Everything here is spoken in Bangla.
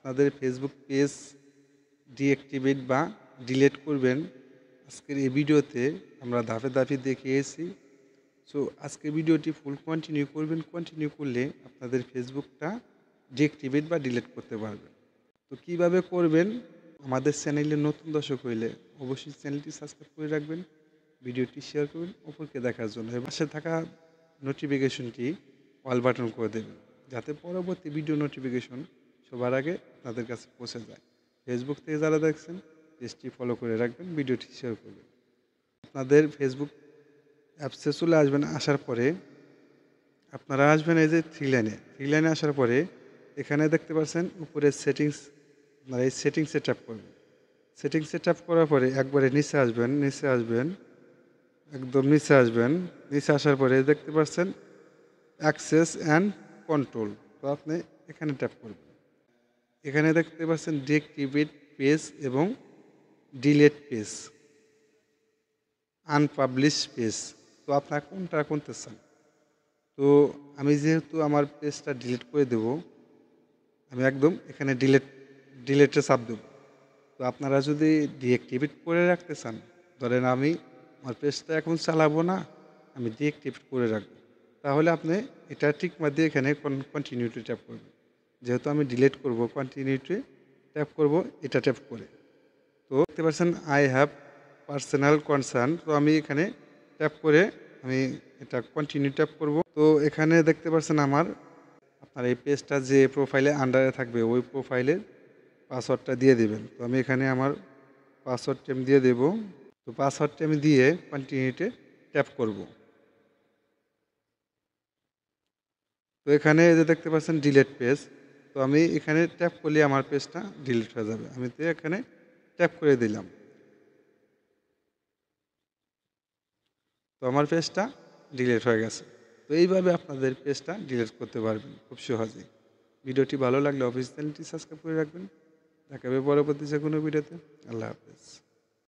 আপনাদের ফেসবুক পেজ ডিঅ্যাক্টিভেট বা ডিলিট করবেন আজকের এই ভিডিওতে আমরা ধাপে ধাপে দেখিয়েছি। সো আজকের ভিডিওটি ফুল কন্টিনিউ করবেন, কন্টিনিউ করলে আপনাদের ফেসবুকটা ডিঅ্যাক্টিভেট বা ডিলিট করতে পারবেন। তো কীভাবে করবেন, আমাদের চ্যানেলে নতুন দর্শক হইলে অবশ্যই চ্যানেলটি সাবস্ক্রাইব করে রাখবেন, ভিডিওটি শেয়ার করবেন অপরকে দেখার জন্য, পাশে থাকা নোটিফিকেশনটি অল বাটন করে দেবেন যাতে পরবর্তী ভিডিও নোটিফিকেশন সবার আগে আপনাদের কাছে পৌঁছে যায়। ফেসবুক থেকে যারা দেখছেন পেজটি ফলো করে রাখবেন, ভিডিওটি শেয়ার করবেন। আপনাদের ফেসবুক অ্যাপসে চলে আসবেন, আসার পরে আপনারা আসবেন এই যে থ্রি লাইনে আসার পরে এখানে দেখতে পাচ্ছেন উপরে সেটিংস, আপনারা এই সেটিংসে ট্যাপ করবেন। সেটিংসে ট্যাপ করার পরে একবারে নিচে আসবেন, একদম নিচে আসবেন। নিচে আসার পরে দেখতে পাচ্ছেন অ্যাক্সেস অ্যান্ড কন্ট্রোল, তো আপনি এখানে ট্যাপ করবেন। এখানে দেখতে পাচ্ছেন ডিঅ্যাক্টিভেট পেজ এবং ডিলিট পেজ, আনপাবলিশ পেজ। তো আপনার কোনটা করতে চান? তো আমি যেহেতু আমার পেজটা ডিলিট করে দেব, আমি একদম এখানে ডিলিটে চাপ দেব। তো আপনারা যদি ডিঅ্যাক্টিভেট করে রাখতে চান, ধরেন আমি আমার পেজটা এখন চালাবো না, আমি ডিঅ্যাক্টিভেট করে রাখবো, তাহলে আপনি এটা ঠিক দিয়ে এখানে কন্টিনিউটি ট্যাপ করবেন। যেহেতু আমি ডিলিট করব, কন্টিনিউটি ট্যাপ করব এটা ট্যাপ করে। তো দেখতে পাচ্ছেন আই হ্যাভ পার্সোনাল কনসার্ন, তো আমি এখানে ট্যাপ করে আমি এটা কন্টিনিউ ট্যাপ করব। তো এখানে দেখতে পাচ্ছেন আপনার এই পেজটা যে প্রোফাইলে আন্ডারে থাকবে ওই প্রোফাইলের পাসওয়ার্ডটা দিয়ে দেবেন। তো আমি এখানে আমার পাসওয়ার্ডটি আমি দিয়ে দেব। তো পাসওয়ার্ডটি আমি দিয়ে কন্টিনিউতে ট্যাপ করব। তো এখানে যে দেখতে পাচ্ছেন ডিলিট পেজ, তো আমি এখানে ট্যাপ করলে আমার পেজটা ডিলিট হয়ে যাবে। আমি তো এখানে ট্যাপ করে দিলাম, তো আমার পেজটা ডিলিট হয়ে গেছে। তো এইভাবে আপনাদের পেজটা ডিলিট করতে পারবেন খুব সহজেই। ভিডিওটি ভালো লাগলে অবশ্যই চ্যানেলটি সাবস্ক্রাইব করে রাখবেন। দেখা হবে পরবর্তী যে কোনো ভিডিওতে। আল্লাহ হাফেজ।